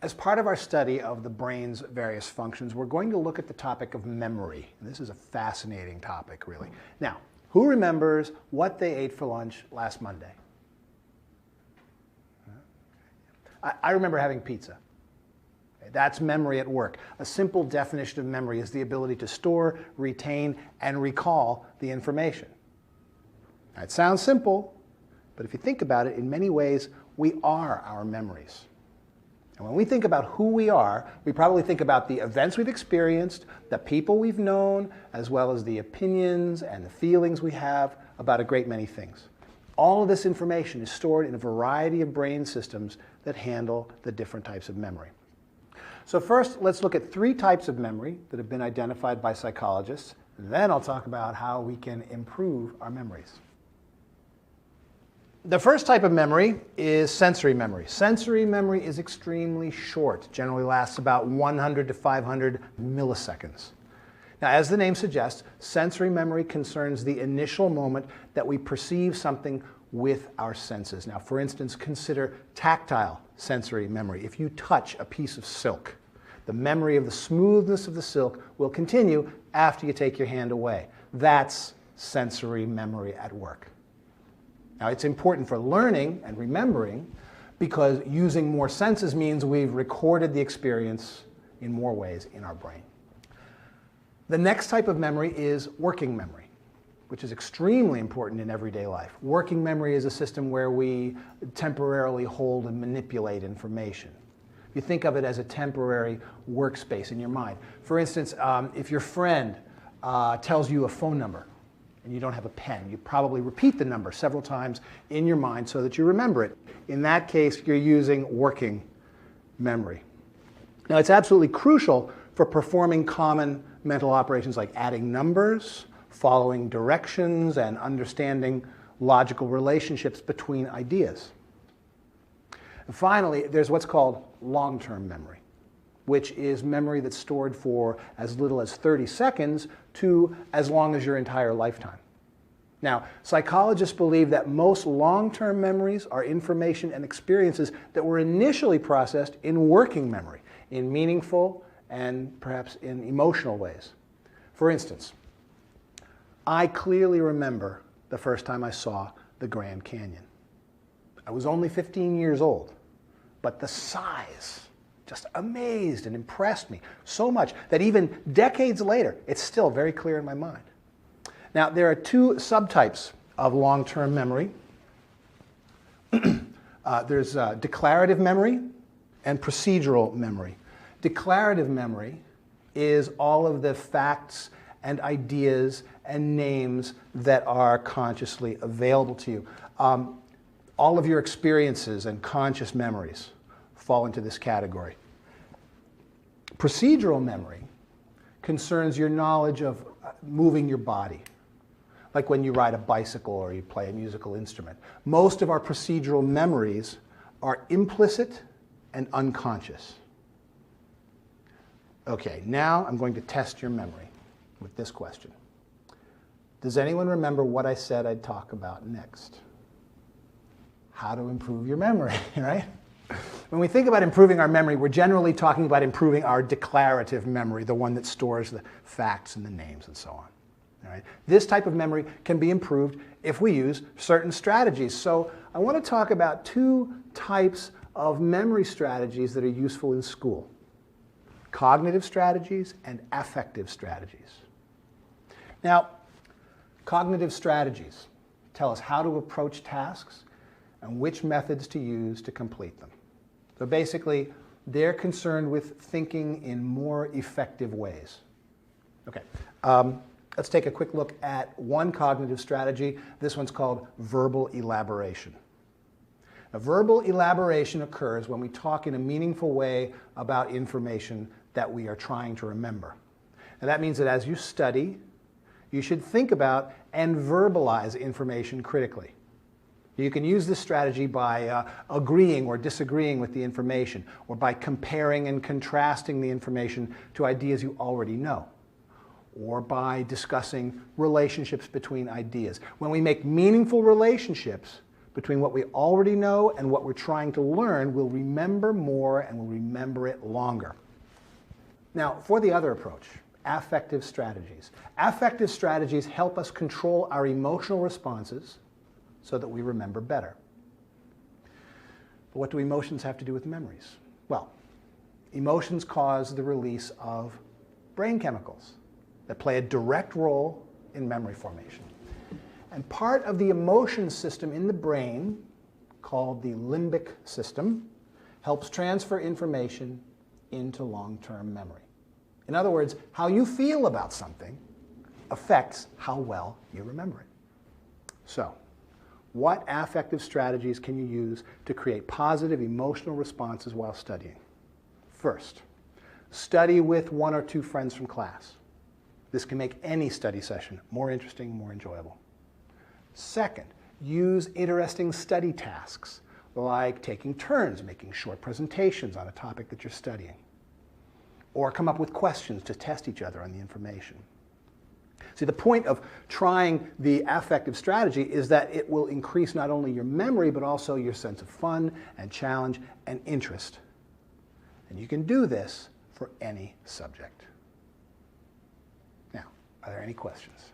As part of our study of the brain's various functions, we're going to look at the topic of memory. And this is a fascinating topic, really. Now, who remembers what they ate for lunch last Monday? I remember having pizza. That's memory at work. A simple definition of memory is the ability to store, retain, and recall the information. Now, it sounds simple, but if you think about it, in many ways, we are our memories. And when we think about who we are, we probably think about the events we've experienced, the people we've known, as well as the opinions and the feelings we have about a great many things. All of this information is stored in a variety of brain systems that handle the different types of memory. So first, let's look at 3 types of memory that have been identified by psychologists, and then I'll talk about how we can improve our memories. The first type of memory is sensory memory. Sensory memory is extremely short, generally lasts about 100 to 500 milliseconds. Now, as the name suggests, sensory memory concerns the initial moment that we perceive something with our senses. Now, for instance, consider tactile sensory memory. If you touch a piece of silk, the memory of the smoothness of the silk will continue after you take your hand away. That's sensory memory at work. Now, it's important for learning and remembering because using more senses means we've recorded the experience in more ways in our brain. The next type of memory is working memory, which is extremely important in everyday life. Working memory is a system where we temporarily hold and manipulate information. You think of it as a temporary workspace in your mind. For instance, if your friend tells you a phone number and you don't have a pen, you probably repeat the number several times in your mind so that you remember it. In that case, you're using working memory. Now, it's absolutely crucial for performing common mental operations like adding numbers, following directions, and understanding logical relationships between ideas. And finally, there's what's called long-term memory, which is memory that's stored for as little as 30 seconds to as long as your entire lifetime. Now, psychologists believe that most long-term memories are information and experiences that were initially processed in working memory, in meaningful and perhaps in emotional ways. For instance, I clearly remember the first time I saw the Grand Canyon. I was only 15 years old, but the size just amazed and impressed me so much that even decades later, it's still very clear in my mind. Now, there are 2 subtypes of long-term memory. There's declarative memory and procedural memory. Declarative memory is all of the facts and ideas and names that are consciously available to you. All of your experiences and conscious memories fall into this category. Procedural memory concerns your knowledge of moving your body, like when you ride a bicycle or you play a musical instrument. Most of our procedural memories are implicit and unconscious. Okay, now I'm going to test your memory with this question. Does anyone remember what I said I'd talk about next? How to improve your memory, right? When we think about improving our memory, we're generally talking about improving our declarative memory, the one that stores the facts and the names and so on. All right? This type of memory can be improved if we use certain strategies. So I want to talk about 2 types of memory strategies that are useful in school: cognitive strategies and affective strategies. Now, cognitive strategies tell us how to approach tasks and which methods to use to complete them. So basically, they're concerned with thinking in more effective ways. Okay, let's take a quick look at one cognitive strategy. This one's called verbal elaboration. Now, verbal elaboration occurs when we talk in a meaningful way about information that we are trying to remember. And that means that as you study, you should think about and verbalize information critically. You can use this strategy by agreeing or disagreeing with the information, or by comparing and contrasting the information to ideas you already know, or by discussing relationships between ideas. When we make meaningful relationships between what we already know and what we're trying to learn, we'll remember more and we'll remember it longer. Now, for the other approach, affective strategies. Affective strategies help us control our emotional responses so that we remember better. But what do emotions have to do with memories? Well, emotions cause the release of brain chemicals that play a direct role in memory formation. And part of the emotion system in the brain, called the limbic system, helps transfer information into long-term memory. In other words, how you feel about something affects how well you remember it. So, what affective strategies can you use to create positive emotional responses while studying? First, study with 1 or 2 friends from class. This can make any study session more interesting, more enjoyable. Second, use interesting study tasks, like taking turns making short presentations on a topic that you're studying, or come up with questions to test each other on the information. See, the point of trying the affective strategy is that it will increase not only your memory, but also your sense of fun and challenge and interest. And you can do this for any subject. Now, are there any questions?